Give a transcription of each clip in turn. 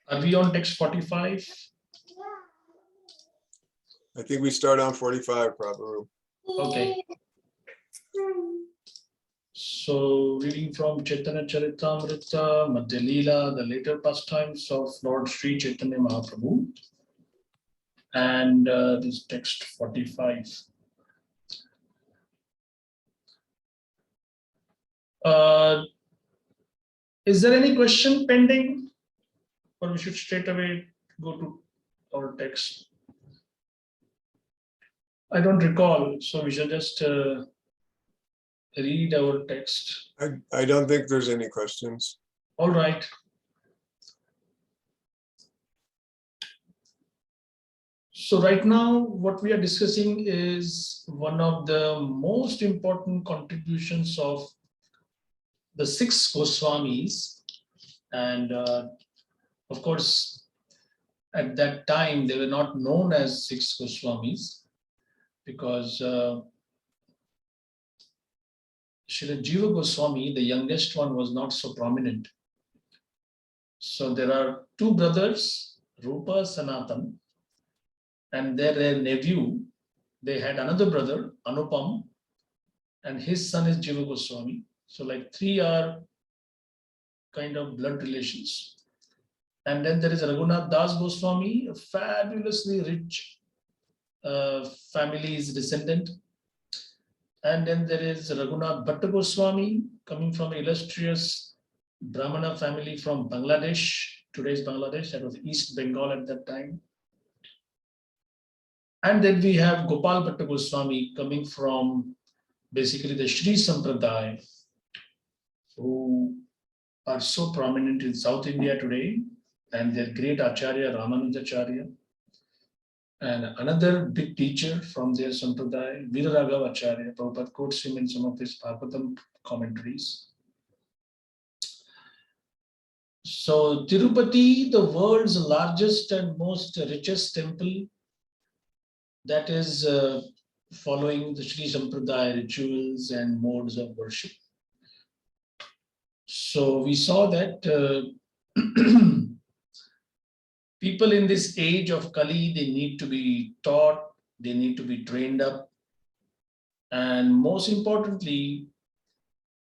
Are we on text 45? I think we start on 45, Prabhu. Okay. So reading from Chaitanya Charitamrta Madhya Lila, the later pastimes of Lord Sri Chaitanya Mahaprabhu, and this text 45. Is there any question pending, or we should straight away go to our text? I don't recall, so we shall just read our text. I don't think there's any questions. All right. So right now, what we are discussing is one of the most important contributions of the 6 Goswamis. And of course, at that time, they were not known as 6 Goswamis because Srila Jiva Goswami, the youngest one, was not so prominent. So there are 2 brothers, Rupa, Sanatan, and their nephew. They had another brother, Anupam, and his son is Jiva Goswami. So like 3 are kind of blood relations. And then there is Raghunath Das Goswami, a fabulously rich family's descendant. And then there is Raghunath Bhatta Goswami, coming from an illustrious Brahmana family from Bangladesh, today's Bangladesh, that was East Bengal at that time. And then we have Gopal Bhatta Goswami coming from basically the Sri Sampradaya, who are so prominent in South India today, and their great Acharya Ramanujacharya. And another big teacher from their Sampradaya, Viraraghav Acharya. Prabhupada quotes him in some of his Bhagavatam commentaries. So Tirupati, the world's largest and most richest temple, that is following the Sri Sampradaya rituals and modes of worship. So we saw that people in this age of Kali, they need to be taught, they need to be trained up, and most importantly,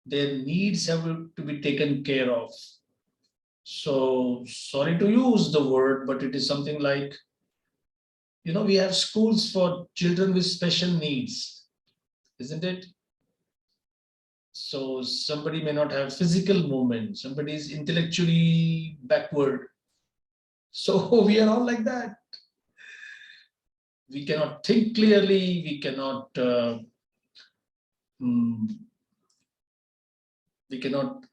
their needs have to be taken care of. So sorry to use the word, but it is something like, we have schools for children with special needs, isn't it? So somebody may not have physical movement, somebody is intellectually backward. So we are all like that. We cannot think clearly, we cannot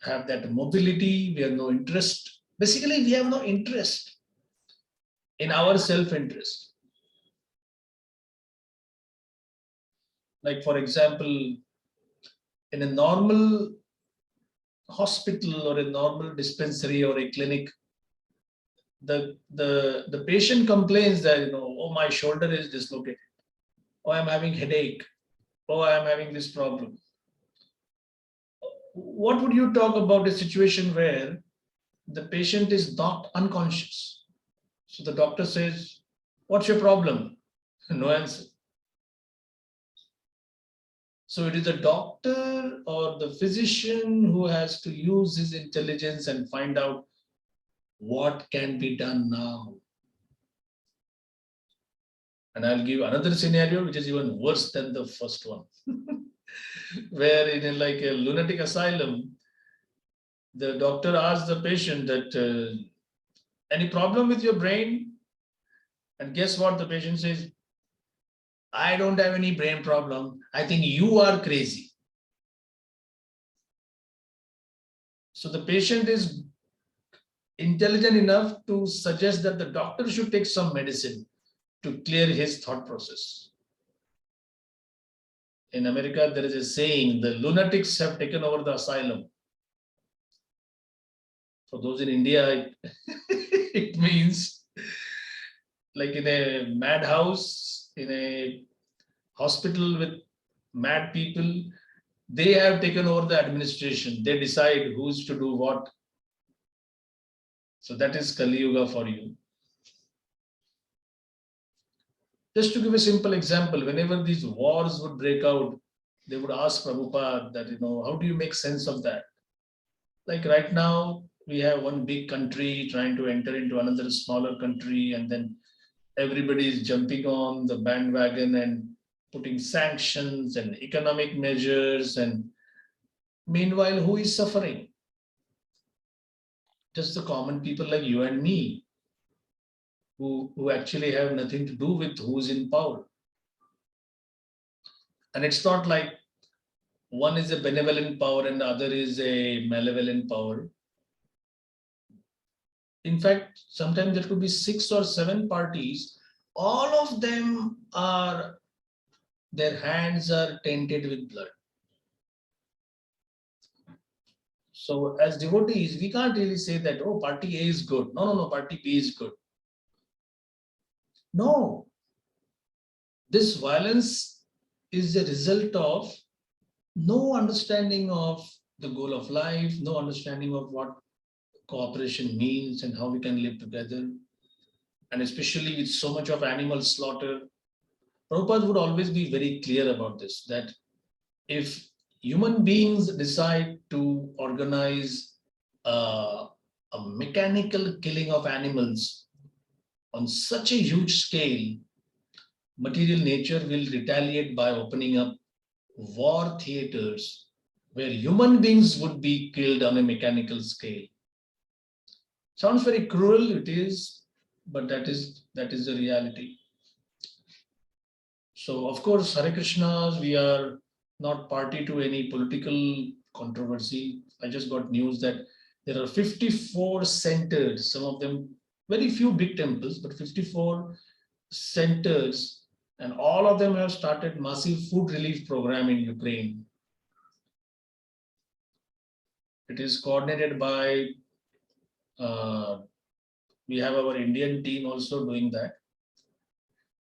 have that mobility, we have no interest. Basically, we have no interest in our self-interest. Like, for example, in a normal hospital or a normal dispensary or a clinic, the patient complains that, oh, my shoulder is dislocated. Oh, I'm having headache. Oh, I'm having this problem. What would you talk about a situation where the patient is not unconscious? So the doctor says, what's your problem? No answer. So it is the doctor or the physician who has to use his intelligence and find out what can be done now. And I'll give another scenario which is even worse than the first one. Where in like a lunatic asylum, the doctor asks the patient that, any problem with your brain? And guess what the patient says? I don't have any brain problem. I think you are crazy. So the patient is intelligent enough to suggest that the doctor should take some medicine to clear his thought process. In America, there is a saying, the lunatics have taken over the asylum. For those in India, it means like in a madhouse, in a hospital with mad people, they have taken over the administration. They decide who's to do what. So that is Kali Yuga for you. Just to give a simple example, whenever these wars would break out, they would ask Prabhupada that, how do you make sense of that? Like right now, we have one big country trying to enter into another smaller country, and then everybody is jumping on the bandwagon and putting sanctions and economic measures. And meanwhile, who is suffering? Just the common people like you and me, who actually have nothing to do with who's in power. And it's not like one is a benevolent power and the other is a malevolent power. In fact, sometimes there could be 6 or 7 parties. All of them are, their hands are tainted with blood. So as devotees, we can't really say that, oh, party A is good. No, party B is good. No, this violence is the result of no understanding of the goal of life, no understanding of what cooperation means and how we can live together. And especially with so much of animal slaughter, Prabhupada would always be very clear about this, that if human beings decide to organize a mechanical killing of animals on such a huge scale, material nature will retaliate by opening up war theaters where human beings would be killed on a mechanical scale. Sounds very cruel, it is, but that is the reality. So of course, Hare Krishnas, we are not party to any political controversy. I just got news that there are 54 centers, some of them very few big temples, but 54 centers, and all of them have started massive food relief program in Ukraine. It is coordinated by, we have our Indian team also doing that.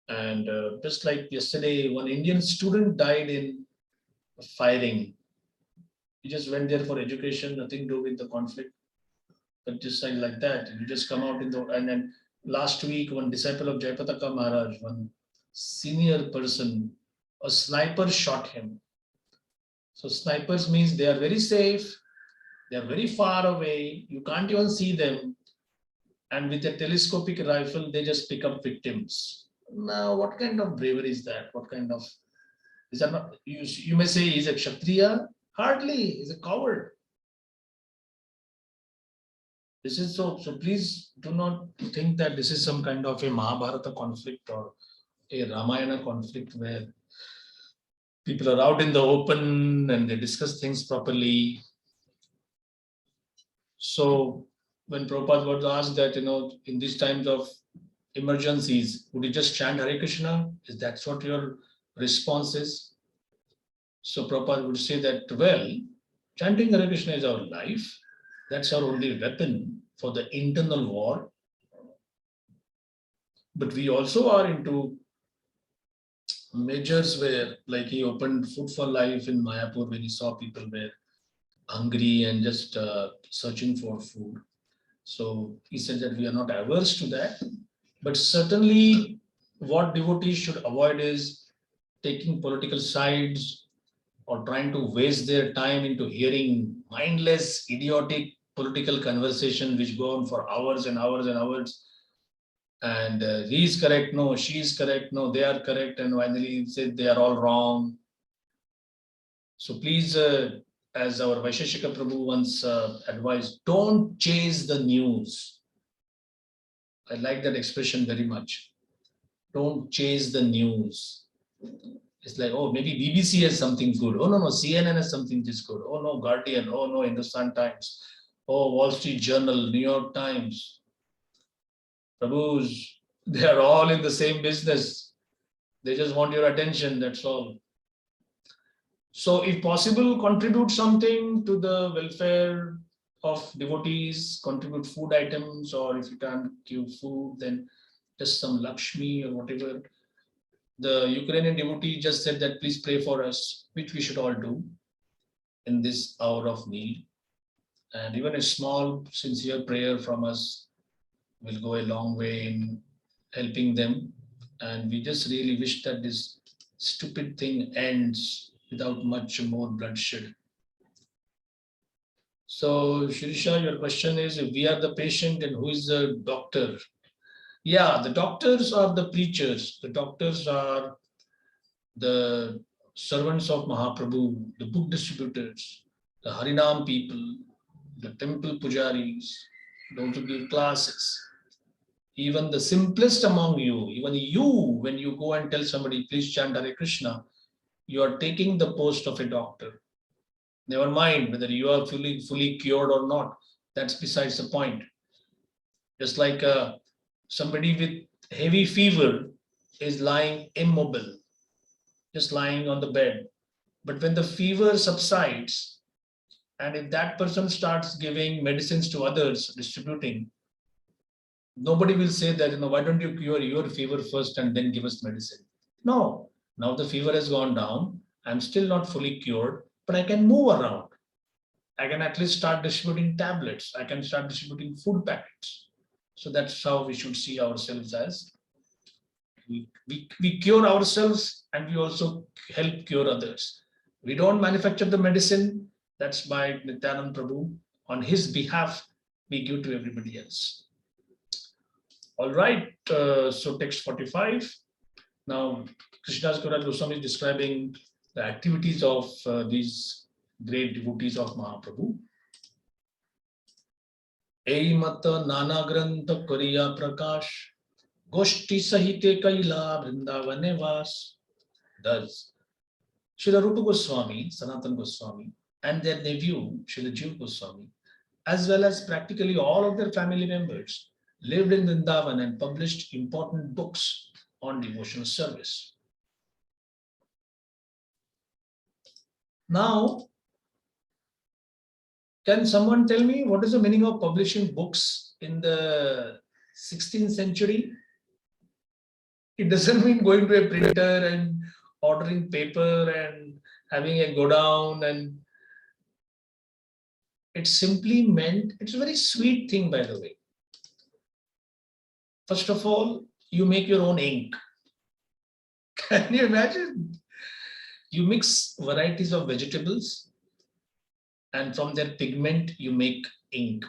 And just like yesterday, one Indian student died in firing. He just went there for education, nothing to do with the conflict. But just like that, you just come out in the, and then last week, one disciple of Jayapataka Maharaj, one senior person, a sniper shot him. So snipers means they are very safe, they are very far away, you can't even see them. And with a telescopic rifle, they just pick up victims. Now, what kind of bravery is that? What kind of, is that not, you may say he's a Kshatriya? Hardly, he's a coward. This is so please do not think that this is some kind of a Mahabharata conflict or a Ramayana conflict where people are out in the open and they discuss things properly. So when Prabhupada was asked that, in these times of emergencies, would you just chant Hare Krishna? Is that what your response is? So Prabhupada would say that, well, chanting Hare Krishna is our life. That's our only weapon for the internal war. But we also are into measures where, like he opened Food for Life in Mayapur when he saw people were hungry and just searching for food. So he said that we are not averse to that. But certainly what devotees should avoid is taking political sides or trying to waste their time into hearing mindless, idiotic political conversation which go on for hours and hours and hours. And he is correct, no, she is correct, no, they are correct, and finally he said they are all wrong. So please, as our Vaisheshika Prabhu once advised, don't chase the news. I like that expression very much. Don't chase the news. It's like, oh, maybe BBC has something good. Oh, no, CNN has something just good. Oh, no, Guardian. Oh, no, Hindustan Times. Oh, Wall Street Journal, New York Times. Prabhus, they are all in the same business. They just want your attention, that's all. So if possible, contribute something to the welfare of devotees, contribute food items, or if you can't give food, then just some Lakshmi or whatever. The Ukrainian devotee just said that please pray for us, which we should all do in this hour of need. And even a small, sincere prayer from us will go a long way in helping them. And we just really wish that this stupid thing ends without much more bloodshed. So, Shirisha, your question is if we are the patient and who is the doctor? Yeah, the doctors are the preachers. The doctors are the servants of Mahaprabhu, the book distributors, the Harinam people, the temple pujaris, those who give classes. Even the simplest among you, even you, when you go and tell somebody, please chant Hare Krishna, you are taking the post of a doctor. Never mind whether you are fully cured or not. That's besides the point. Just like somebody with heavy fever is lying immobile, just lying on the bed. But when the fever subsides, and if that person starts giving medicines to others, distributing, nobody will say that, why don't you cure your fever first and then give us medicine? No, now the fever has gone down. I'm still not fully cured, but I can move around. I can at least start distributing tablets. I can start distributing food packets. So that's how we should see ourselves as. We cure ourselves and we also help cure others. We don't manufacture the medicine. That's by Nityanand Prabhu. On his behalf, we give to everybody else. All right, so text 45. Now, Krishnadas Kaviraj Goswami is describing the activities of these great devotees of Mahaprabhu. Ei mata nana grantha kariya prakash, goshti sahite kaila vrindavane vas. Thus, Srila Rupa Goswami, Sanatana Goswami, and their nephew, Srila Jiva Goswami, as well as practically all of their family members, lived in Vrindavan and published important books on devotional service. Now, can someone tell me what is the meaning of publishing books in the 16th century? It doesn't mean going to a printer and ordering paper and having a go down, and it simply meant, it's a very sweet thing, by the way. First of all, you make your own ink. Can you imagine? You mix varieties of vegetables and from their pigment you make ink.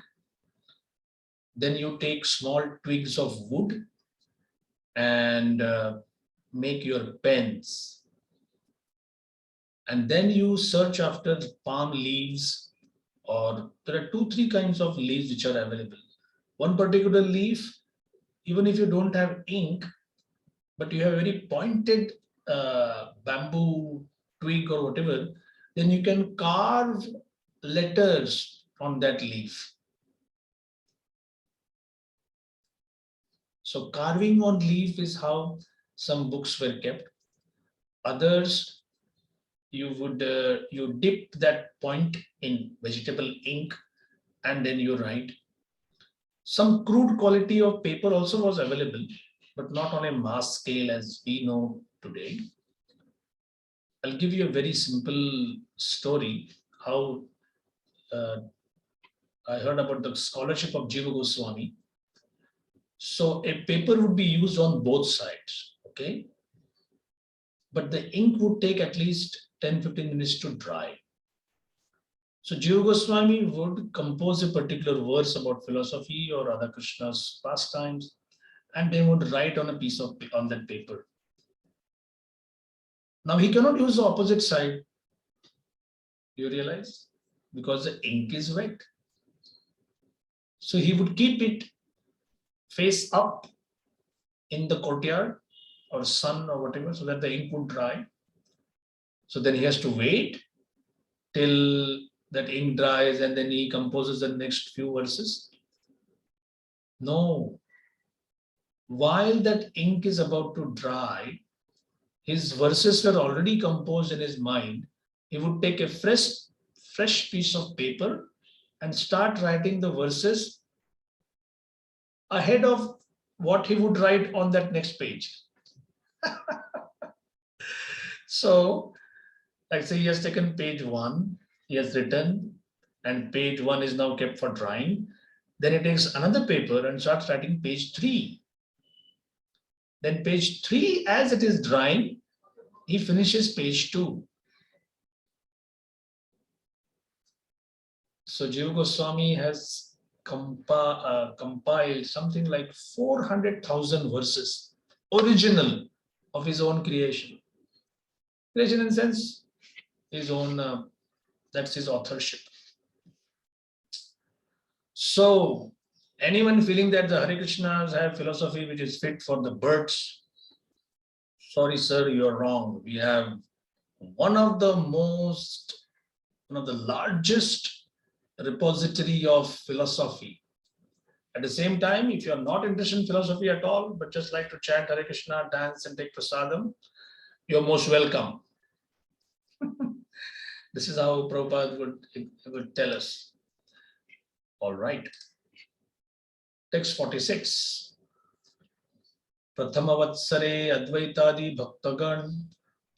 Then you take small twigs of wood and make your pens. And then you search after palm leaves, or there are 2-3 kinds of leaves which are available. One particular leaf, even if you don't have ink, but you have a very pointed bamboo twig or whatever, then you can carve letters on that leaf. So carving on leaf is how some books were kept. Others, you dip that point in vegetable ink and then you write. Some crude quality of paper also was available, but not on a mass scale as we know today. I'll give you a very simple story how I heard about the scholarship of Jiva Goswami. So a paper would be used on both sides, okay? But the ink would take at least 10-15 minutes to dry. So Jiva Goswami would compose a particular verse about philosophy or Radha Krishna's pastimes, and they would write on a piece of on that paper. Now he cannot use the opposite side. You realize? Because the ink is wet. So he would keep it face up in the courtyard or sun or whatever, so that the ink would dry. So then he has to wait till that ink dries and then he composes the next few verses. No. While that ink is about to dry, his verses were already composed in his mind. He would take a fresh piece of paper and start writing the verses ahead of what he would write on that next page. So, like say he has taken page 1, he has written, and page 1 is now kept for drying. Then he takes another paper and starts writing page 3. Then page 3, as it is drying, he finishes page 2. So Jiva Goswami has compiled something like 400,000 verses, original, of his own creation. Creation in the sense, his own, that's his authorship. So anyone feeling that the Hare Krishnas have philosophy which is fit for the birds, sorry sir, you're wrong. We have one of the largest repository of philosophy. At the same time, if you're not interested in philosophy at all, but just like to chant Hare Krishna, dance and take prasadam, you're most welcome. This is how Prabhupada would tell us. All right. Text 46. Prathamavatsare Advaitadi Bhaktagan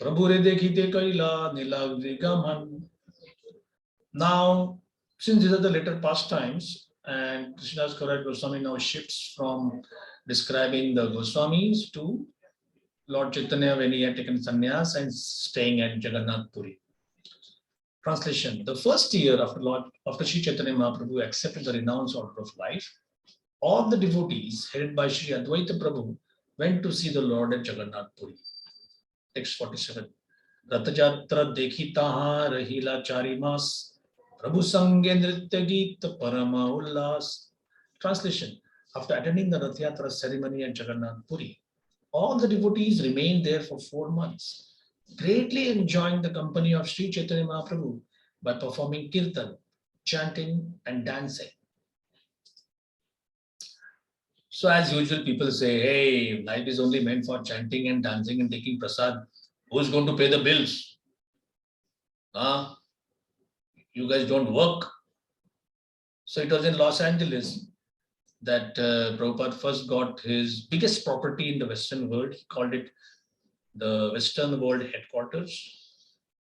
Prabhure Dekhite Kaila Nila Vigaman. Now, since these are the later pastimes, and Krishnadas Kaviraj Goswami now shifts from describing the Goswamis to Lord Chaitanya when he had taken sannyas and staying at Jagannath Puri. Translation: the first year after Sri Chaitanya Mahaprabhu accepted the renounced order of life, all the devotees headed by Sri Advaita Prabhu went to see the Lord at Jagannath Puri. Text 47. Ratajatra Dekhitaha Rahila Charimas Prabhu Sangye Nritya Geet Parama Ullas. Translation: after attending the Rath Yatra ceremony at Jagannath Puri, all the devotees remained there for 4 months, greatly enjoying the company of Sri Chaitanya Mahaprabhu by performing kirtan, chanting and dancing. So as usual, people say, hey, life is only meant for chanting and dancing and taking prasad. Who's going to pay the bills? You guys don't work. So it was in Los Angeles that Prabhupada first got his biggest property in the Western world. He called it the Western World Headquarters.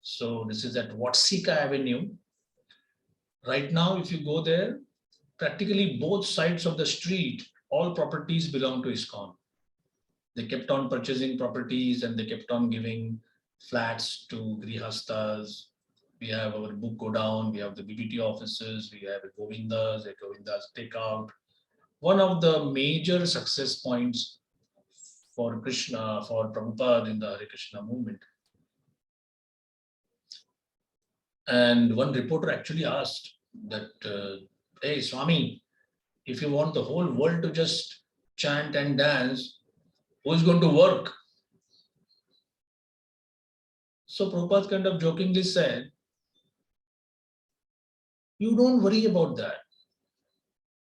So this is at Watsika Avenue. Right now, if you go there, practically both sides of the street, all properties belong to ISKCON. They kept on purchasing properties and they kept on giving flats to Grihastas. We have our book go down, we have the BBT offices, we have Govindas takeout. One of the major success points for Krishna, for Prabhupada in the Hare Krishna movement. And one reporter actually asked that, hey Swami, if you want the whole world to just chant and dance, who's going to work? So Prabhupada kind of jokingly said, you don't worry about that.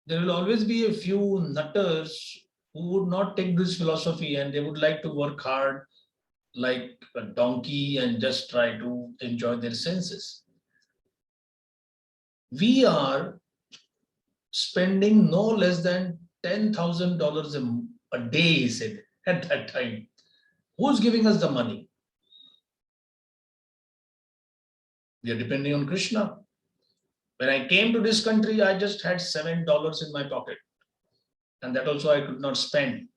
There will always be a few nutters who would not take this philosophy and they would like to work hard like a donkey and just try to enjoy their senses. We are spending no less than $10,000 a day, he said, at that time. Who's giving us the money? We are depending on Krishna. When I came to this country, I just had $7 in my pocket. And that also I could not spend.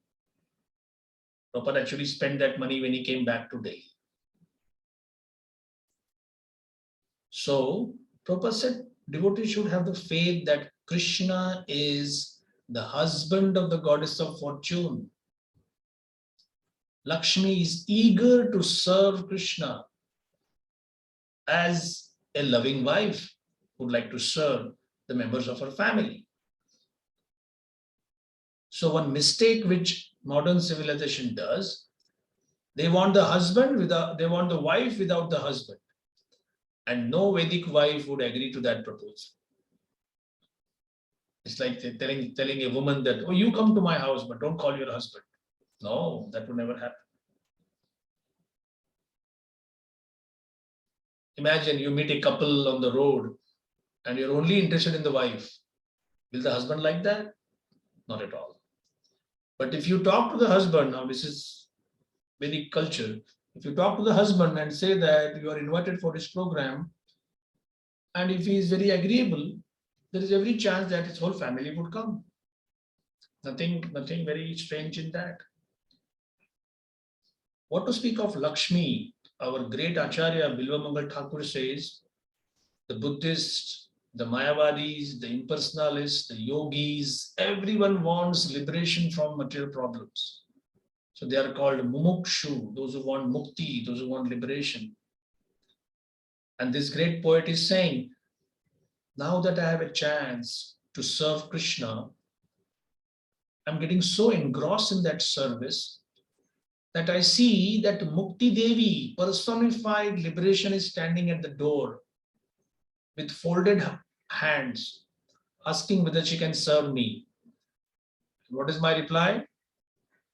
Prabhupada actually spent that money when he came back to Delhi. So Prabhupada said, devotees should have the faith that Krishna is the husband of the goddess of fortune. Lakshmi is eager to serve Krishna as a loving wife would like to serve the members of her family. So one mistake which modern civilization does, they want the wife without the husband. And no Vedic wife would agree to that proposal. It's like telling a woman that, oh, you come to my house, but don't call your husband. No, that would never happen. Imagine you meet a couple on the road and you're only interested in the wife. Will the husband like that? Not at all. But if you talk to the husband, now this is Vedic culture, if you talk to the husband and say that you are invited for this program, And if he is very agreeable, there is every chance that his whole family would come. Nothing very strange in that. What to speak of Lakshmi? Our great Acharya Bilvamangal Thakur says the Buddhists, the Mayavadis, the impersonalists, the yogis, everyone wants liberation from material problems. So they are called mumukshu, those who want mukti, those who want liberation. And this great poet is saying, now that I have a chance to serve Krishna, I'm getting so engrossed in that service that I see that Mukti Devi, personified liberation, is standing at the door with folded hands, asking whether she can serve me. What is my reply?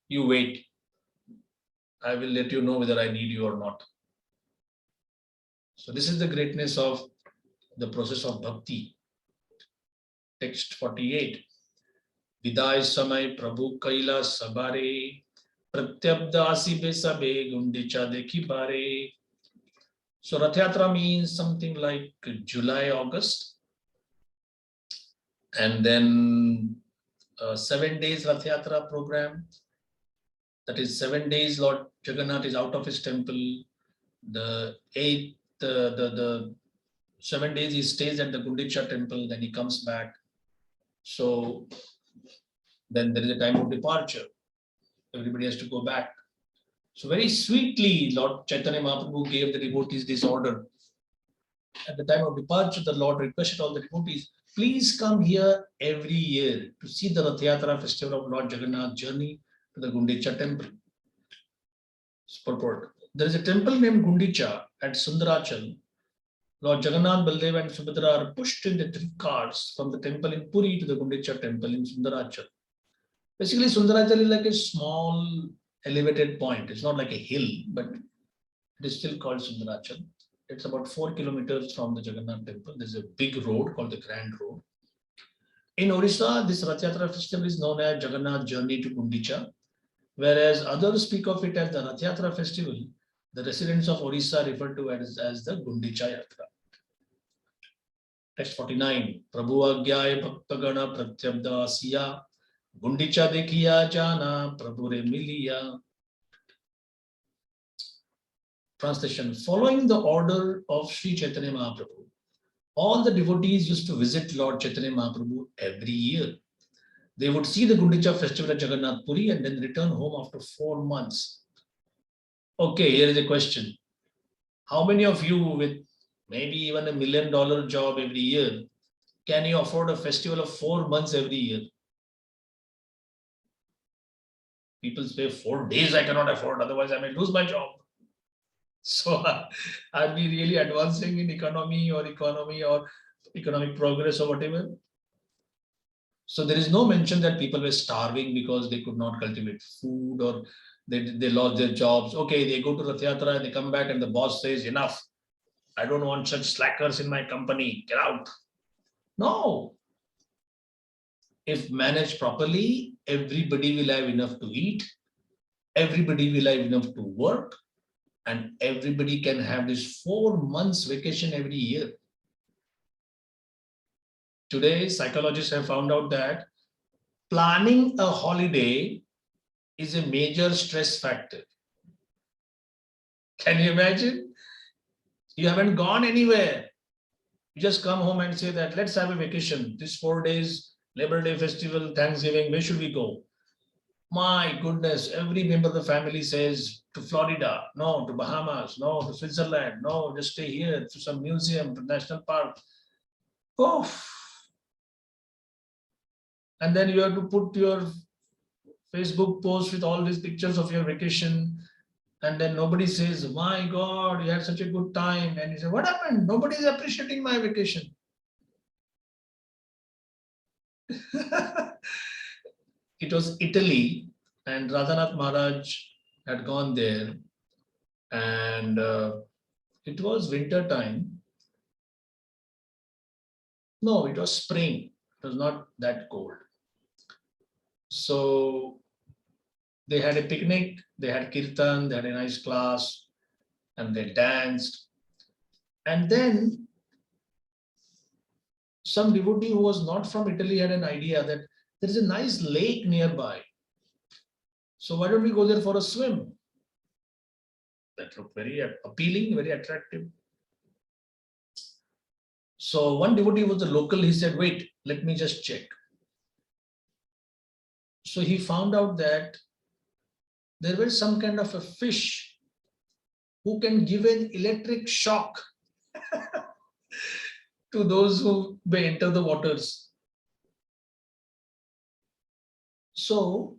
You wait. I will let you know whether I need you or not. So this is the greatness of the process of bhakti. Text 48. Viday samay Prabhu Kaila sabare pratyabdasi be sabe gundicha dekhi bare. So Rath Yatra means something like July, August. And then 7 days Rath Yatra program. That is 7 days Lord Jagannath is out of his temple. The 8th, the 7 days he stays at the Gundicha temple, then he comes back. So then there is a time of departure. Everybody has to go back. So very sweetly, Lord Chaitanya Mahaprabhu gave the devotees this order. At the time of departure, the Lord requested all the devotees, please come here every year to see the Rath Yatra festival of Lord Jagannath journey to the Gundicha temple. Purport. There is a temple named Gundicha at Sundarachal. Lord Jagannath, Baldev and Subhadra are pushed in the 3 cars from the temple in Puri to the Gundicha temple in Sundarachal. Basically, Sundarachal is like a small elevated point. It's not like a hill, but it is still called Sundarachal. It's about 4 kilometers from the Jagannath temple. There's a big road called the Grand Road. In Orissa, this Rath Yatra festival is known as Jagannath Journey to Gundicha, whereas others speak of it as the Rath Yatra festival. The residents of Orissa refer to it as the Gundicha Yatra. Text 49. Prabhu Agyay Bhaktagana Pratyabda Asiya Gundicha Dekhiya Jana Prabhure Miliya. Translation. Following the order of Sri Chaitanya Mahaprabhu, all the devotees used to visit Lord Chaitanya Mahaprabhu every year. They would see the Gundicha festival at Jagannath Puri and then return home after 4 months. Okay, here is a question. How many of you with maybe even $1 million job every year, can you afford a festival of 4 months every year? People say 4 days I cannot afford, otherwise I may lose my job. So are we really advancing in economy or economic progress or whatever? So there is no mention that people were starving because they could not cultivate food or they lost their jobs. Okay, they go to Rath Yatra and they come back and the boss says, enough. I don't want such slackers in my company. Get out. No. If managed properly, everybody will have enough to eat. Everybody will have enough to work. And everybody can have this 4 months vacation every year. Today, psychologists have found out that planning a holiday is a major stress factor. Can you imagine? You haven't gone anywhere. You just come home and say that let's have a vacation. This 4 days, Labor Day festival, Thanksgiving, where should we go? My goodness, every member of the family says to Florida, no, to Bahamas, no, to Switzerland, no, just stay here, to some museum, to national park. Oh. And then you have to put your Facebook post with all these pictures of your vacation. And then nobody says, my God, you had such a good time. And you say, what happened? Nobody is appreciating my vacation. It was Italy, and Radhanath Maharaj had gone there. And it was winter time. No, it was spring. It was not that cold. So they had a picnic, they had kirtan, they had a nice class, and they danced. And then Some devotee who was not from Italy had an idea that there is a nice lake nearby. So why don't we go there for a swim? That looked very appealing, very attractive. So one devotee was the local, he said, wait, let me just check. So he found out that there was some kind of a fish who can give an electric shock to those who may enter the waters. So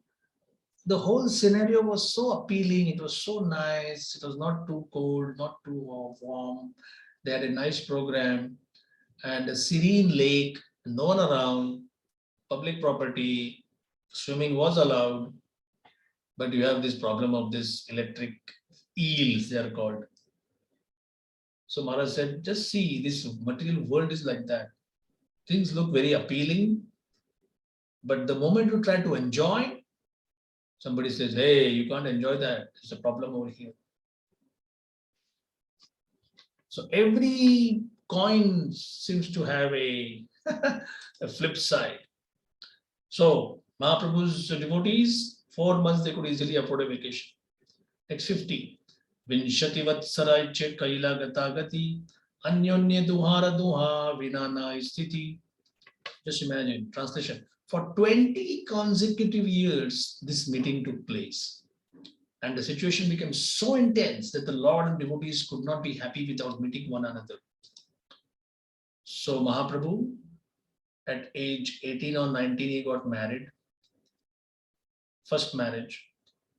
the whole scenario was so appealing. It was so nice. It was not too cold, not too warm. They had a nice program and a serene lake, no one around, public property, swimming was allowed. But you have this problem of this electric eels, they are called. So Maharaj said, just see, this material world is like that. Things look very appealing, but the moment you try to enjoy, somebody says, hey, you can't enjoy that. There's a problem over here. So every coin seems to have a, a flip side. So Mahaprabhu's devotees, 4 months they could easily afford a vacation. Next 50. Vinshati Vatsarai Che Kaila Gatagati Anyonye Duhara Duha Vinana Sthiti. Just imagine, translation. For 20 consecutive years, this meeting took place. And the situation became so intense that the Lord and devotees could not be happy without meeting one another. So Mahaprabhu, at age 18 or 19, he got married. First marriage.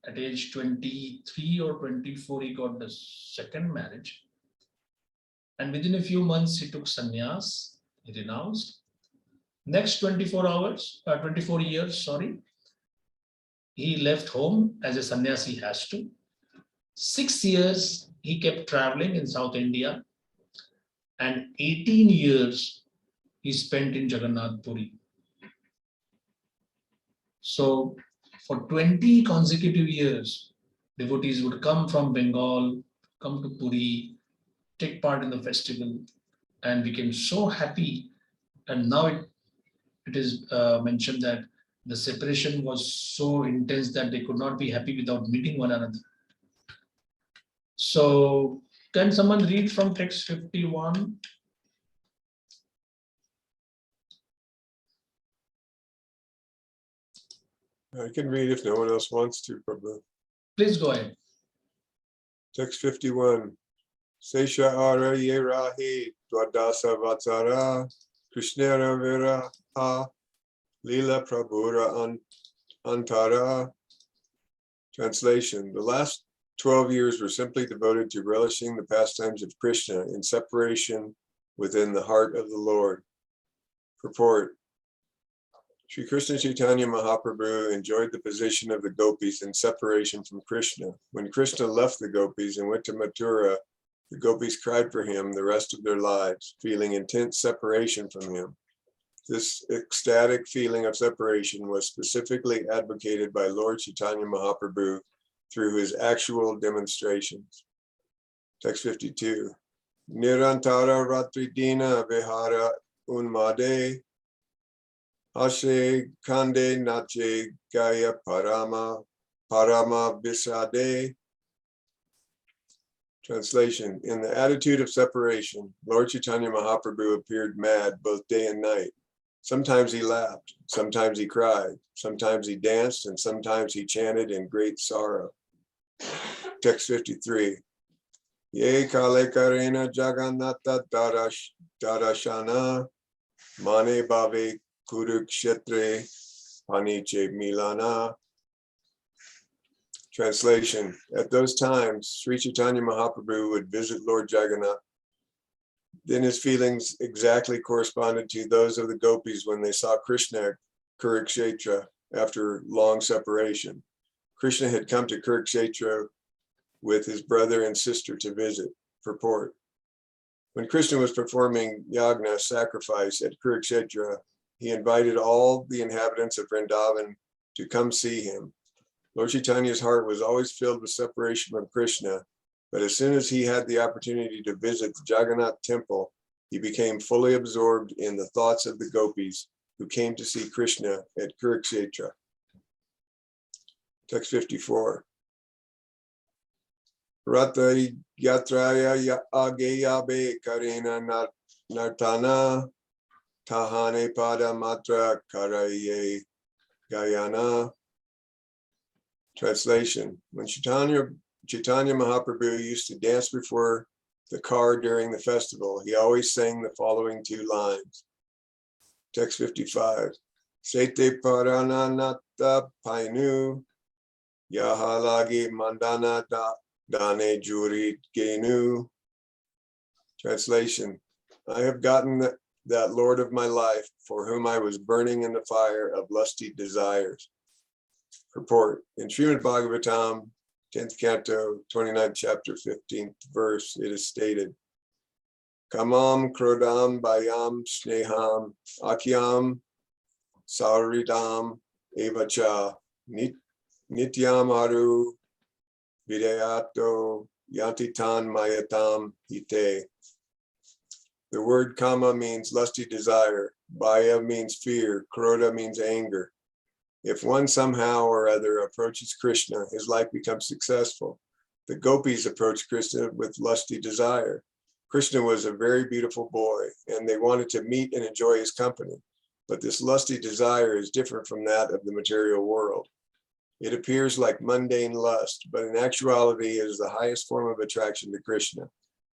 At age 23 or 24, he got the second marriage. And within a few months, he took sannyas. He renounced. Next 24 years, he left home as a sannyasi has to. 6 years, he kept traveling in South India. And 18 years, he spent in Jagannath Puri. So for 20 consecutive years, devotees would come from Bengal, come to Puri, take part in the festival, and became so happy. And now it is mentioned that the separation was so intense that they could not be happy without meeting one another. So can someone read from text 51? I can read if no one else wants to, Prabhu. Please go ahead. Text 51. Sesha ara yerahi dwadasa vatsara Krishnera vera ha Lila Prabhura antara. Translation. The last 12 years were simply devoted to relishing the pastimes of Krishna in separation within the heart of the Lord. Purport. Sri Krishna Caitanya Mahaprabhu enjoyed the position of the gopis in separation from Krishna. When Krishna left the gopis and went to Mathura, the gopis cried for him the rest of their lives, feeling intense separation from him. This ecstatic feeling of separation was specifically advocated by Lord Chaitanya Mahaprabhu through his actual demonstrations. Text 52. Nirantara Ratri Dina Vihara Unmade Ashe Kande Nache Gaya Parama Bisade. Translation. In the attitude of separation, Lord Chaitanya Mahaprabhu appeared mad both day and night. Sometimes he laughed, sometimes he cried, sometimes he danced, and sometimes he chanted in great sorrow. Text 53. Ye kale karena jagannatha darashana mane bhave kurukshetre paniche milana. Translation. At those times, Sri Chaitanya Mahaprabhu would visit Lord Jagannath. Then his feelings exactly corresponded to those of the gopis when they saw Krishna at Kurukshetra after long separation. Krishna had come to Kurukshetra with his brother and sister to visit. Purport. When Krishna was performing yagna, sacrifice, at Kurukshetra, he invited all the inhabitants of Vrindavan to come see him. Lord Chaitanya's heart was always filled with separation from Krishna, but as soon as he had the opportunity to visit the Jagannath temple, he became fully absorbed in the thoughts of the gopis who came to see Krishna at Kurukshetra. Text 54. Ratha yatraya ageyabe karena nartana tahane pada matra karaye gayana. Translation. When Chaitanya Mahaprabhu used to dance before the car during the festival, he always sang the following two lines. Text 55. Sete parananata painu yahalagi mandana dane juri genu. Translation. I have gotten that Lord of my life, for whom I was burning in the fire of lusty desires. Purport. In Srimad Bhagavatam, 10th canto, 29th chapter, 15th verse, it is stated, Kamam krodam bayam sneham akyam sauridam evacha nityam aru videyato yantitan mayatam hite. The word kama means lusty desire, baya means fear, kroda means anger. If one somehow or other approaches Krishna, his life becomes successful. The gopis approached Krishna with lusty desire. Krishna was a very beautiful boy, and they wanted to meet and enjoy his company. But this lusty desire is different from that of the material world. It appears like mundane lust, but in actuality it is the highest form of attraction to Krishna.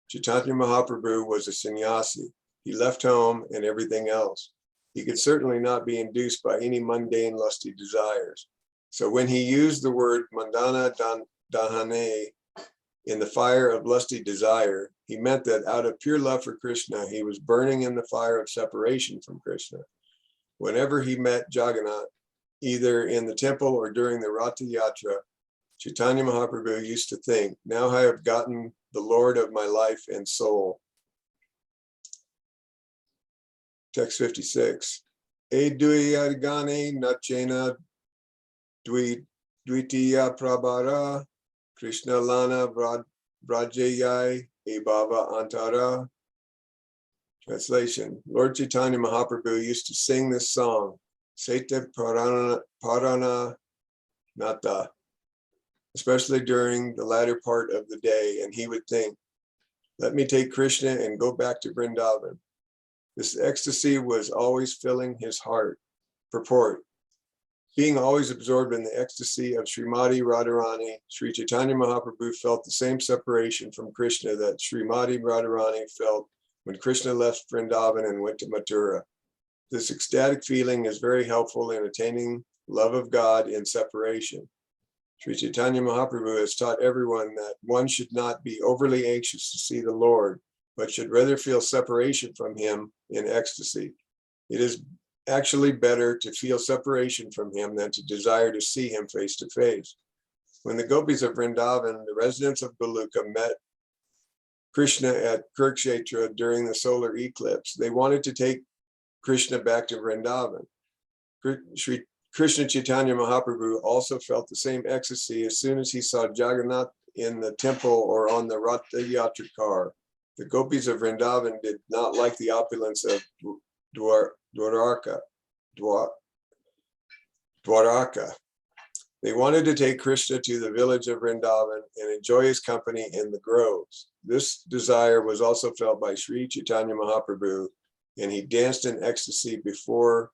Chaitanya Mahaprabhu was a sannyasi. He left home and everything else. He could certainly not be induced by any mundane lusty desires. So when he used the word mandana dahane in the fire of lusty desire, he meant that out of pure love for Krishna, he was burning in the fire of separation from Krishna. Whenever he met Jagannath, either in the temple or during the Ratha Yatra, Chaitanya Mahaprabhu used to think, now I have gotten the Lord of my life and soul. Text 56. E duyagane nachena dvitiya prabhara Krishna lana vrajayai e bhava antara. Translation. Lord Chaitanya Mahaprabhu used to sing this song, Sete Parana Nata, especially during the latter part of the day, and he would think, let me take Krishna and go back to Vrindavan. This ecstasy was always filling his heart. Purport. Being always absorbed in the ecstasy of Srimati Radharani, Sri Chaitanya Mahaprabhu felt the same separation from Krishna that Srimati Radharani felt when Krishna left Vrindavan and went to Mathura. This ecstatic feeling is very helpful in attaining love of God in separation. Sri Chaitanya Mahaprabhu has taught everyone that one should not be overly anxious to see the Lord, but should rather feel separation from him in ecstasy. It is actually better to feel separation from him than to desire to see him face to face. When the gopis of Vrindavan, the residents of Goluka, met Krishna at Kurukshetra during the solar eclipse, they wanted to take Krishna back to Vrindavan. Sri Krishna Chaitanya Mahaprabhu also felt the same ecstasy as soon as he saw Jagannath in the temple or on the Ratha Yatra car. The gopis of Vrindavan did not like the opulence of Dwaraka. They wanted to take Krishna to the village of Vrindavan and enjoy his company in the groves. This desire was also felt by Sri Chaitanya Mahaprabhu, and he danced in ecstasy before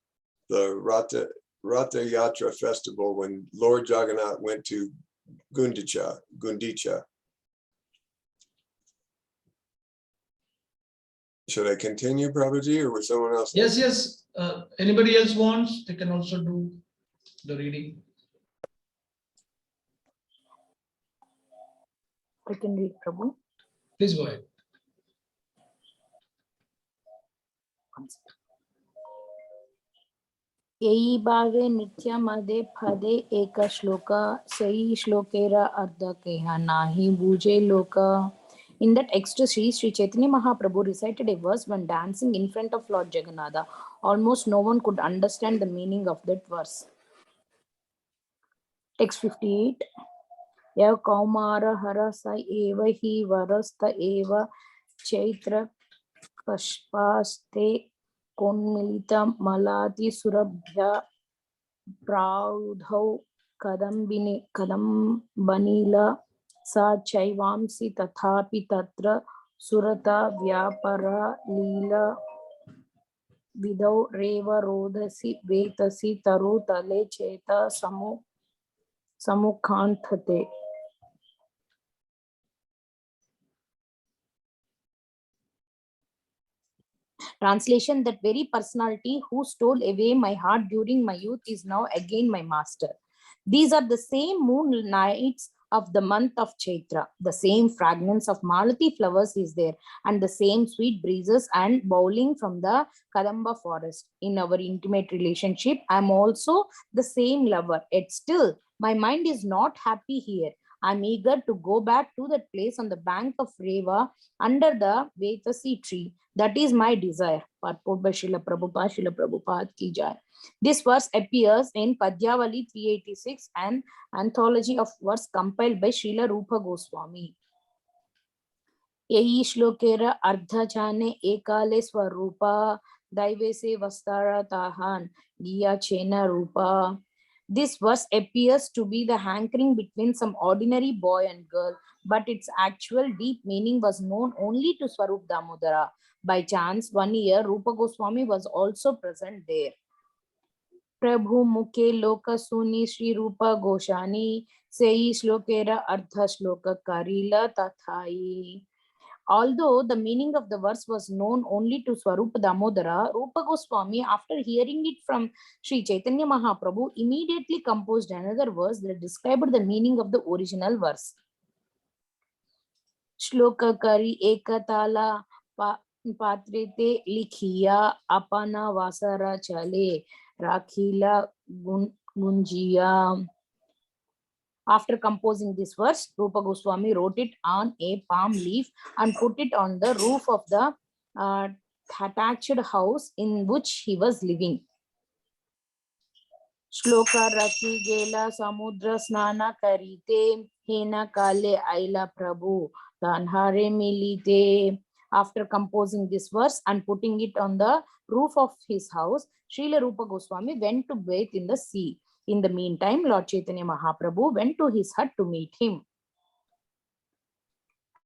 the Ratha Yatra festival when Lord Jagannath went to Gundicha. Should I continue, Prabhuji, or would someone else? Yes. Anybody else wants, they can also do the reading. I can read, Prabhu. Please go ahead. यही भागे नित्य मदे फदे एक श्लोका सही श्लोकेरा अर्ध केहा नाहि बूझे लोका. In that ecstasy, Sri Chaitanya Mahaprabhu recited a verse when dancing in front of Lord Jagannatha. Almost no one could understand the meaning of that verse. Text 58. Ya kaumara harasa eva hi varasta eva chaitra पश्पास्ते कोन्मिलित मलाति सुरभ्य प्राउधौ कदम्बनील सा चैवांसि तथापि तत्र सुरता व्यापर लीला विधौ रेव रोदसी वेतसी तरुतले चेत समुखान्थते. Translation: that very personality who stole away my heart during my youth is now again my master. These are the same moon nights of the month of Chaitra. The same fragrance of Malati flowers is there, and the same sweet breezes and bowling from the Kadamba forest. In our intimate relationship, I am also the same lover, yet still my mind is not happy here. I am eager to go back to that place on the bank of Reva under the Vetasi tree. That is my desire. Purport by Srila Prabhupada ki jai. This verse appears in Padyavali 386, an anthology of verse compiled by Srila Rupa Goswami. Yahi shlokera ardha chane ekale swarupa daive se vastara tahan giya chena rupa. This verse appears to be the hankering between some ordinary boy and girl, but its actual deep meaning was known only to Swarup Damodara. By chance, one year, Rupa Goswami was also present there. Prabhu Mukhe Loka Suni Shri Rupa Goshani Sei Shlokera Ardha Shloka Karila Tathai. Although the meaning of the verse was known only to Swarupa Damodara, Rupa Goswami, after hearing it from Sri Caitanya Mahaprabhu, immediately composed another verse that described the meaning of the original verse. Shloka Kari Ekatala Patrite Likhiya Apana Vasara Chale Rakhila Gunjiya. After composing this verse, Rupa Goswami wrote it on a palm leaf and put it on the roof of the thatched house in which he was living. Shloka Rakhi Gela Samudra Snana Karite Hena Kale Aila Prabhu Tanhare Milite. After composing this verse and putting it on the roof of his house, Srila Rupa Goswami went to bathe in the sea. In the meantime, Lord Chaitanya Mahaprabhu went to his hut to meet him.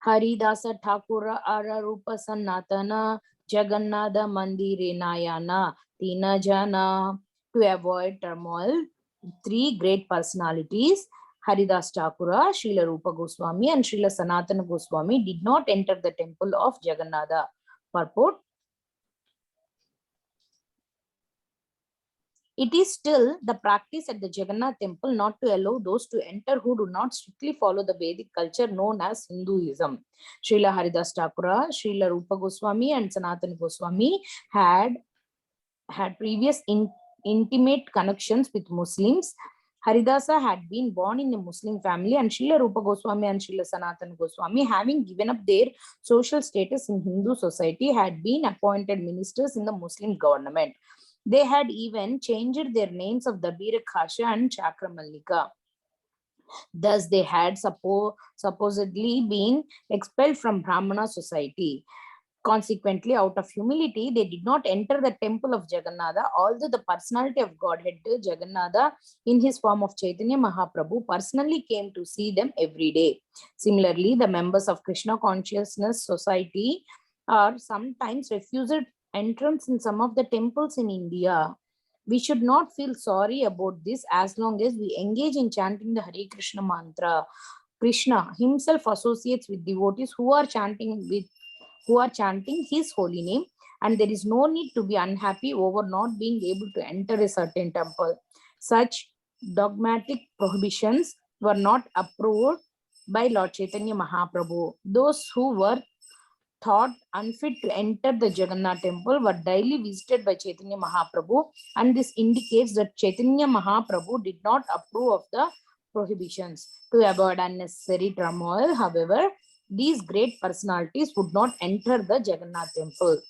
Haridasa Thakura Ara Rupa Sanatana Jagannatha Mandire Nayana Tina Jana. To avoid turmoil, three great personalities, Haridas Thakura, Srila Rupa Goswami and Srila Sanatana Goswami, did not enter the temple of Jagannatha. Purport: it is still the practice at the Jagannath temple not to allow those to enter who do not strictly follow the Vedic culture known as Hinduism. Srila Haridas Thakura, Srila Rupa Goswami and Sanatana Goswami had previous intimate connections with Muslims. Haridasa had been born in a Muslim family, and Srila Rupa Goswami and Srila Sanatana Goswami, having given up their social status in Hindu society, had been appointed ministers in the Muslim government. They had even changed their names of Dabira Khasha and Chakramallika. Thus, they had supposedly been expelled from Brahmana society. Consequently, out of humility, they did not enter the temple of Jagannatha, although the personality of Godhead Jagannatha in his form of Chaitanya Mahaprabhu personally came to see them every day. Similarly, the members of Krishna Consciousness Society are sometimes refused entrance in some of the temples in India. We should not feel sorry about this as long as we engage in chanting the Hare Krishna mantra. Krishna himself associates with devotees who are chanting his holy name, and there is no need to be unhappy over not being able to enter a certain temple. Such dogmatic prohibitions were not approved by Lord Chaitanya Mahaprabhu. Those who were thought unfit to enter the Jagannath temple were daily visited by Chaitanya Mahaprabhu, and this indicates that Chaitanya Mahaprabhu did not approve of the prohibitions. To avoid unnecessary turmoil, however, these great personalities would not enter the Jagannath temple.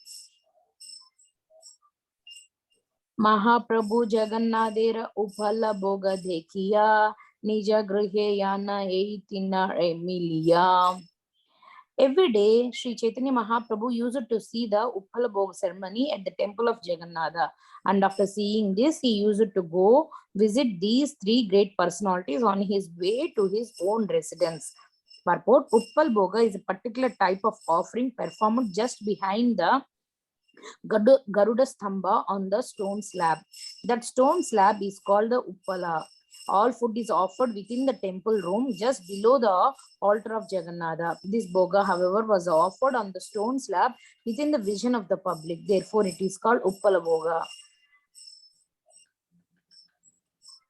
Mahaprabhu Jagannadera Upala Boga Dekhiya Nija Grihe Yana Eitina Emilia. Every day, Sri Chaitanya Mahaprabhu used to see the Uppala Bhog ceremony at the temple of Jagannatha. And after seeing this, he used to go visit these three great personalities on his way to his own residence. Purport: Uppal Bhoga is a particular type of offering performed just behind the Garuda Stamba on the stone slab. That stone slab is called the Uppala. All food is offered within the temple room just below the altar of Jagannatha. This Bhoga, however, was offered on the stone slab within the vision of the public. Therefore, it is called Uppala Bhoga.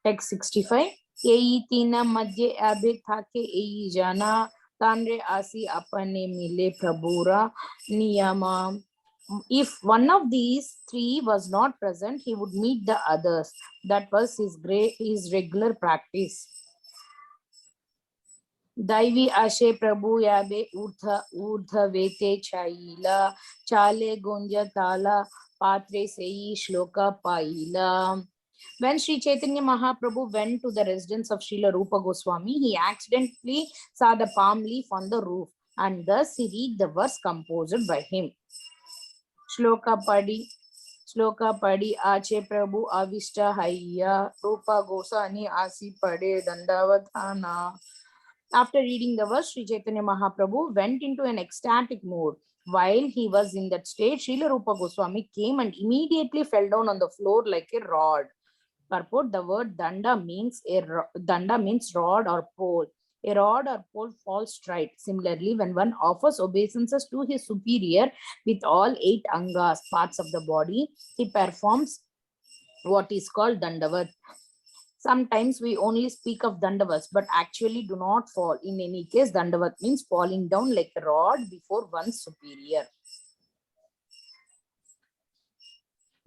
Text 65. Yehi tina madhye abhe thake yehi jana tanre asi apane mile prabhura niyama. If one of these three was not present, he would meet the others. That was his regular practice. Daivi ashe prabhu yabe urdha vete chaila chale gunja tala patre sei shloka paila. When Sri Chaitanya Mahaprabhu went to the residence of Srila Rupa Goswami, he accidentally saw the palm leaf on the roof, and thus he read the verse composed by him. Shloka padi ache prabhu avishta hayya Rupa Goswami asi pade dandavathana. After reading the verse, Sri Chaitanya Mahaprabhu went into an ecstatic mood. While he was in that state, Srila Rupa Goswami came and immediately fell down on the floor like a rod. Purport: the word danda means rod or pole. A rod or pole falls straight. Similarly, when one offers obeisances to his superior with all 8 angas, parts of the body, he performs what is called dandavat. Sometimes we only speak of dandavats, but actually do not fall. In any case, dandavat means falling down like a rod before one's superior.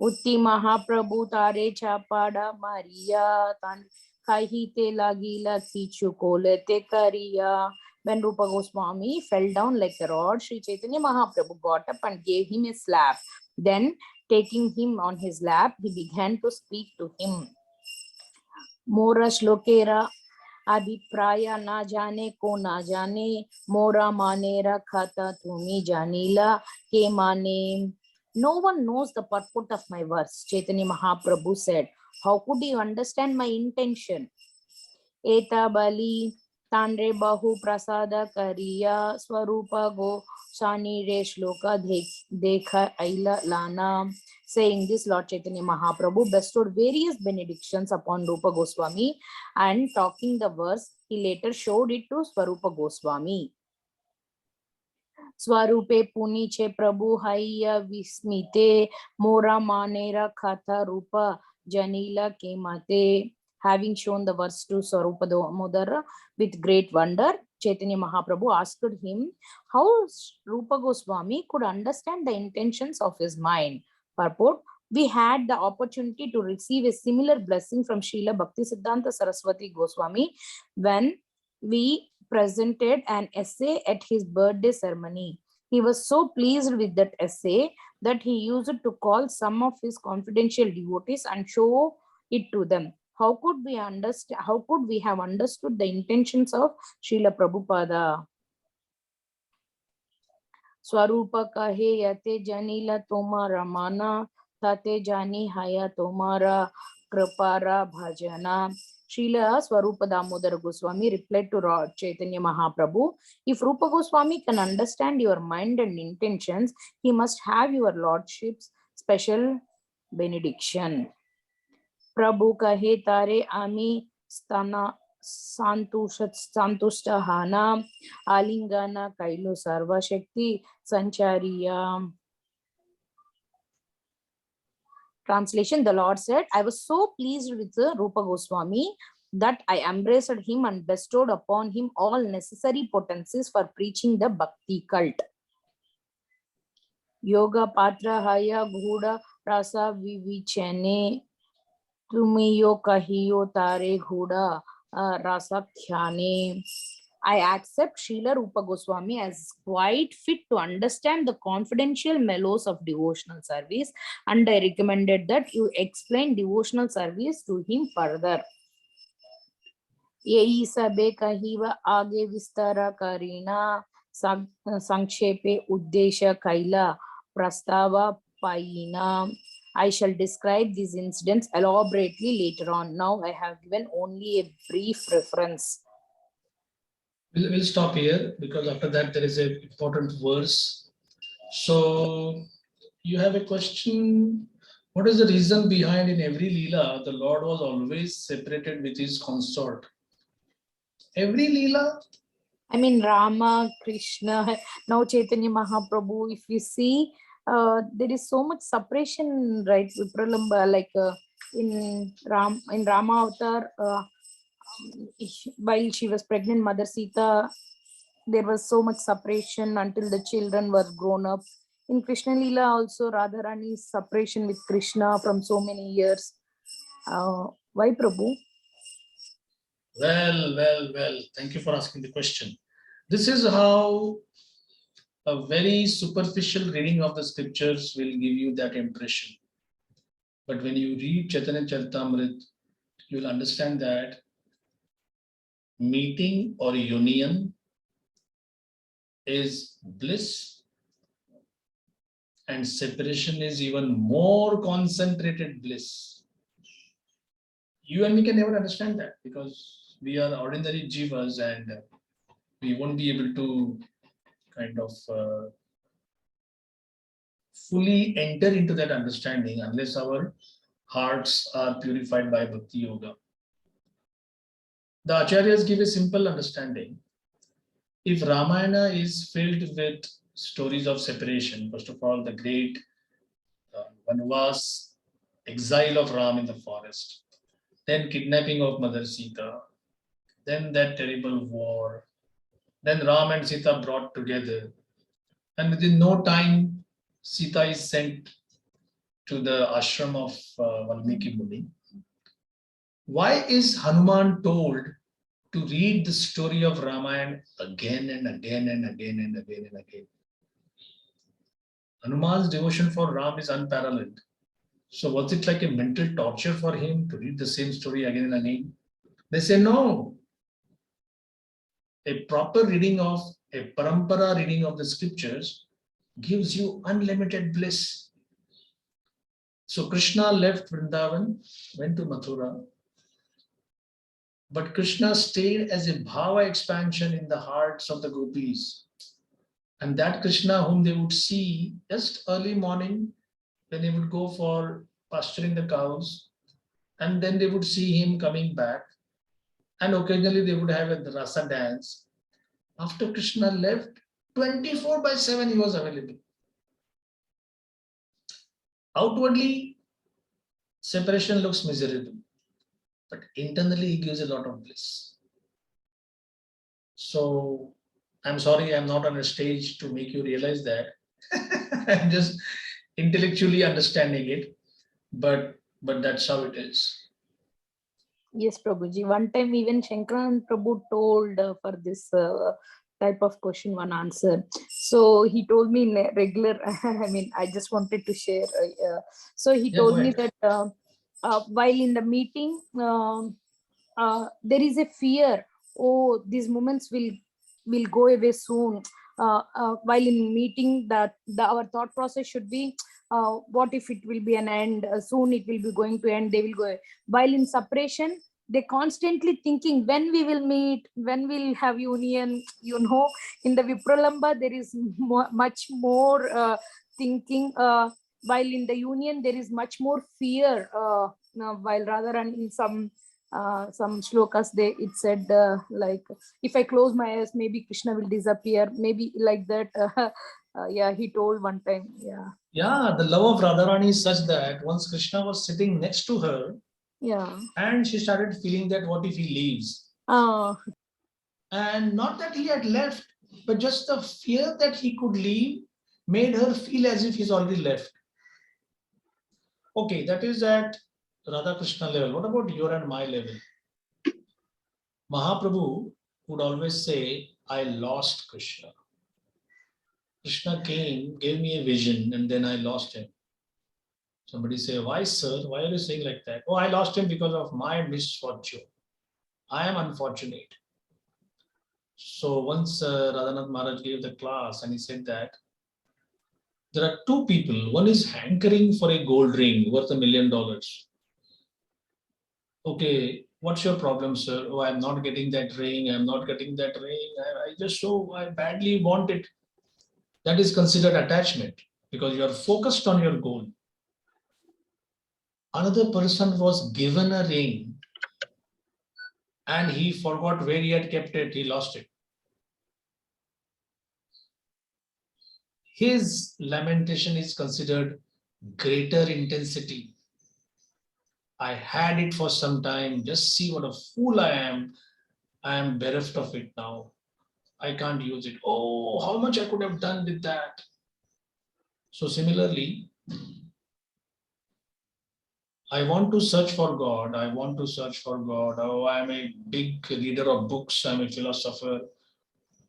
Utti Mahaprabhu tare chapada Maria tan kahite lagila kichu kolete kariya. When Rupa Goswami fell down like a rod, Sri Chaitanya Mahaprabhu got up and gave him a slap. Then, taking him on his lap, he began to speak to him. Mora shlokera abhipraya na jane ko na jane mora manera khata tumi janila ke mane. No one knows the purport of my verse, Chaitanya Mahaprabhu said. How could you understand my intention? Eta bali tandre bahu prasada kariya swarupa go shani re shloka dekha aila lana. Saying this, Lord Chaitanya Mahaprabhu bestowed various benedictions upon Rupa Goswami, and talking the verse, he later showed it to Swarupa Goswami. Swarupe puniche prabhu hayya vismite mora manera khatha rupa janila kemate. Having shown the verse to Swarupa Damodara with great wonder, Chaitanya Mahaprabhu asked him how Rupa Goswami could understand the intentions of his mind. Purport: we had the opportunity to receive a similar blessing from Srila Bhaktisiddhanta Saraswati Goswami when we presented an essay at his birthday ceremony. He was so pleased with that essay that he used to call some of his confidential devotees and show it to them. How could we have understood the intentions of Srila Prabhupada? Swarupa kahe yate janila tomara mana tate jani haya tomara kripara bhajana. Srila Swarupa Damodara Goswami replied to Lord Chaitanya Mahaprabhu, if Rupa Goswami can understand your mind and intentions, he must have your lordship's special benediction. Prabhu kahe tare ami stana santushtahana alingana kailu sarva shakti sanchariya. Translation: the Lord said, I was so pleased with the Rupa Goswami that I embraced him and bestowed upon him all necessary potencies for preaching the bhakti cult. Yoga patra haya ghuda rasa vivichane tumiyo kahiyo tare ghuda rasa khyane. I accept Srila Rupa Goswami as quite fit to understand the confidential mellows of devotional service, and I recommended that you explain devotional service to him further. Yehi sabe kahiva age vistara karina Sankshepe Uddesha Kaila Prastava Paina. I shall describe these incidents elaborately later on. Now I have given only a brief reference. We'll stop here because after that there is an important verse. So you have a question. What is the reason behind in every Leela, the Lord was always separated with his consort? Every Leela? I mean, Rama, Krishna, now Chaitanya Mahaprabhu, if you see, there is so much separation, right? Vipralamba, like in Rama Avatar, while she was pregnant, Mother Sita, there was so much separation until the children were grown up. In Krishna Lila also, Radharani's separation with Krishna from so many years. Why, Prabhu? Well. Thank you for asking the question. This is how a very superficial reading of the scriptures will give you that impression. But when you read Chaitanya Charitamrita, you will understand that meeting or union is bliss and separation is even more concentrated bliss. You and me can never understand that because we are ordinary jivas and we won't be able to kind of fully enter into that understanding unless our hearts are purified by Bhakti Yoga. The Acharyas give a simple understanding. If Ramayana is filled with stories of separation, first of all, the great Vanvas, exile of Ram in the forest, then kidnapping of Mother Sita, then that terrible war, then Ram and Sita brought together, and within no time, Sita is sent to the ashram of Valmiki Muni. Why is Hanuman told to read the story of Ramayana again and again and again and again and again? Hanuman's devotion for Ram is unparalleled. So was it like a mental torture for him to read the same story again and again? They say no. A proper reading of, a parampara reading of the scriptures gives you unlimited bliss. So Krishna left Vrindavan, went to Mathura, but Krishna stayed as a bhava expansion in the hearts of the gopis. And that Krishna whom they would see just early morning when they would go for pasturing the cows, and then they would see him coming back, and occasionally they would have a rasa dance. After Krishna left, 24/7 he was available. Outwardly, separation looks miserable, but internally he gives a lot of bliss. So I'm sorry I'm not on a stage to make you realize that. I'm just intellectually understanding it, but that's how it is. Yes, Prabhuji. One time even Shankaran Prabhu told for this type of question one answer. So he told me in a regular, I mean, I just wanted to share. So he told me that while in the meeting, there is a fear. Oh, these moments will go away soon. While in meeting, that our thought process should be, what if it will be an end? Soon it will be going to end. They will go away. While in separation, they constantly thinking when we will meet, when we'll have union. You know, in the Vipralamba there is much more thinking. While in the union there is much more fear. While rather than in some shlokas it said like, if I close my eyes, maybe Krishna will disappear, maybe like that. Yeah, he told one time. Yeah, the love of Radharani is such that once Krishna was sitting next to her, yeah, and she started feeling that what if he leaves? And not that he had left, but just the fear that he could leave made her feel as if he's already left. Okay, that is at Radha Krishna level. What about your and my level? Mahaprabhu would always say, I lost Krishna. Krishna came, gave me a vision, and then I lost him. Somebody say, why, sir? Why are you saying like that? Oh, I lost him because of my misfortune. I am unfortunate. So once Radhanath Maharaj gave the class and he said that there are two people. One is hankering for a gold ring worth $1 million. Okay, what's your problem, sir? Oh, I'm not getting that ring. I'm not getting that ring. I just so I badly want it. That is considered attachment because you are focused on your goal. Another person was given a ring and he forgot where he had kept it. He lost it. His lamentation is considered greater intensity. I had it for some time. Just see what a fool I am. I am bereft of it now. I can't use it. Oh, how much I could have done with that. So similarly, I want to search for God. I want to search for God. Oh, I'm a big reader of books. I'm a philosopher.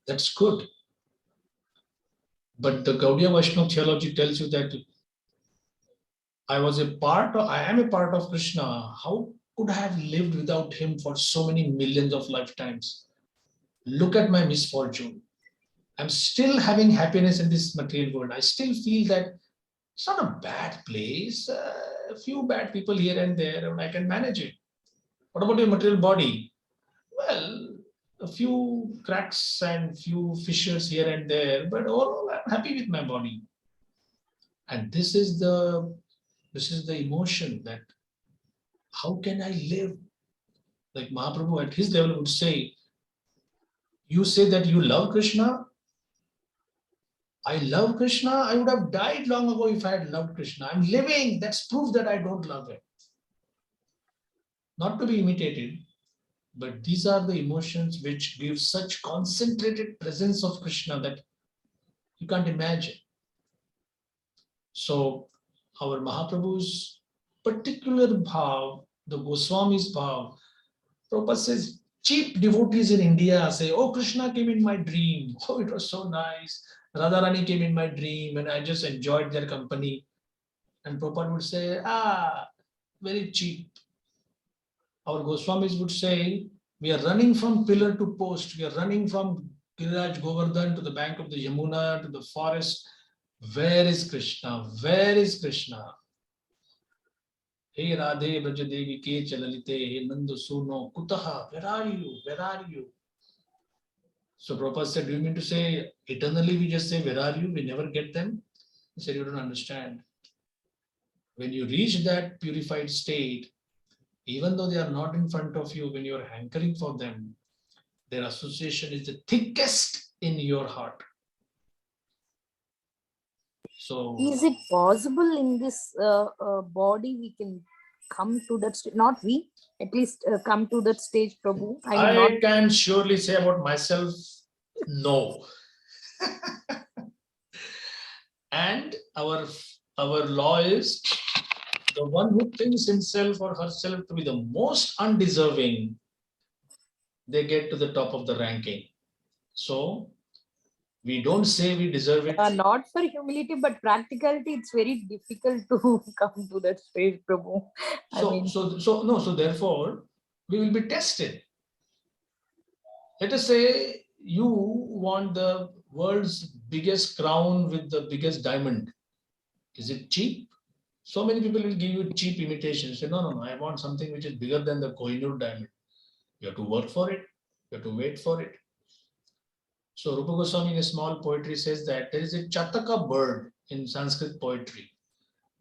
That's good. But the Gaudiya Vaishnava theology tells you that I am a part of Krishna. How could I have lived without him for so many millions of lifetimes? Look at my misfortune. I'm still having happiness in this material world. I still feel that it's not a bad place. A few bad people here and there, and I can manage it. What about your material body? Well, a few cracks and few fissures here and there, but overall, I'm happy with my body. And this is the emotion that how can I live? Like Mahaprabhu at his level would say, you say that you love Krishna. I love Krishna. I would have died long ago if I had loved Krishna. I'm living. That's proof that I don't love him. Not to be imitated, but these are the emotions which give such concentrated presence of Krishna that you can't imagine. So our Mahaprabhu's particular bhav, the Goswami's bhav, Prabhupada says, cheap devotees in India say, oh, Krishna came in my dream. Oh, it was so nice. Radharani came in my dream and I just enjoyed their company. And Prabhupada would say, very cheap. Our Goswamis would say, we are running from pillar to post. We are running from Giriraj Govardhan to the bank of the Yamuna to the forest. Where is Krishna? Where is Krishna? Hey Radhe Brajadevi Ke Chalalite, Hey Nandu Suno, Kutaha, where are you? Where are you? So Prabhupada said, do you mean to say eternally we just say, where are you? We never get them? He said, you don't understand. When you reach that purified state, even though they are not in front of you, when you are hankering for them, their association is the thickest in your heart. So, Is it possible in this body we can come to that stage? Not we, at least come to that stage, Prabhu. I can surely say about myself, no. And our law is the one who thinks himself or herself to be the most undeserving, they get to the top of the ranking. So we don't say we deserve it. Not for humility, but practicality, it's very difficult to come to that stage, Prabhu. So therefore, we will be tested. Let us say you want the world's biggest crown with the biggest diamond. Is it cheap? So many people will give you cheap imitations. Say, no, I want something which is bigger than the Kohinoor diamond. You have to work for it. You have to wait for it. So Rupa Goswami in a small poetry says that there is a Chataka bird in Sanskrit poetry.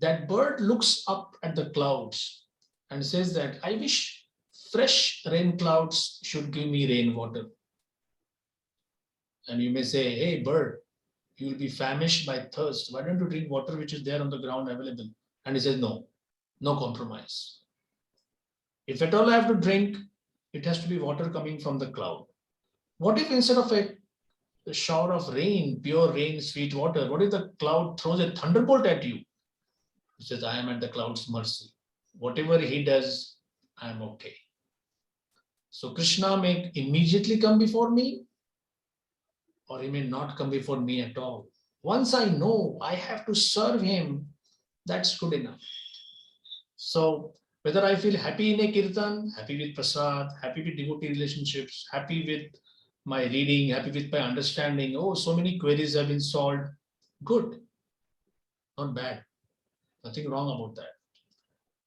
That bird looks up at the clouds and says that I wish fresh rain clouds should give me rainwater. And you may say, hey bird, you will be famished by thirst. Why don't you drink water which is there on the ground available? And he says, no compromise. If at all I have to drink, it has to be water coming from the cloud. What if instead of a shower of rain, pure rain, sweet water, what if the cloud throws a thunderbolt at you? He says, I am at the cloud's mercy. Whatever he does, I am okay. So Krishna may immediately come before me, or he may not come before me at all. Once I know I have to serve him, that's good enough. So whether I feel happy in a kirtan, happy with prasad, happy with devotee relationships, happy with my reading, happy with my understanding. Oh, so many queries have been solved. Good, not bad. Nothing wrong about that.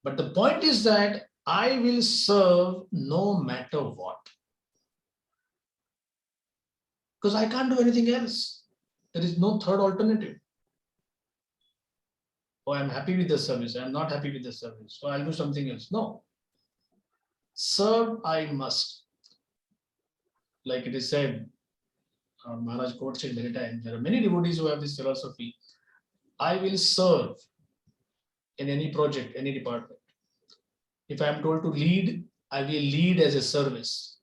But the point is that I will serve no matter what. Because I can't do anything else. There is no third alternative. Oh, I'm happy with the service. I'm not happy with the service. So I'll do something else. No. Serve I must. Like it is said, Maharaj quotes it many times. There are many devotees who have this philosophy. I will serve in any project, any department. If I am told to lead, I will lead as a service.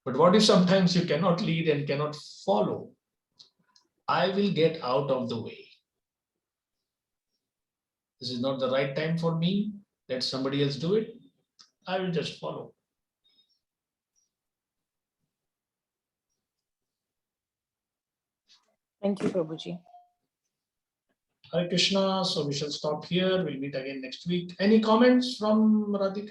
But what if sometimes you cannot lead and cannot follow? I will get out of the way. This is not the right time for me. Let somebody else do it. I will just follow. Thank you, Prabhuji. Hare Krishna. So we shall stop here. We'll meet again next week. Any comments from Radhika?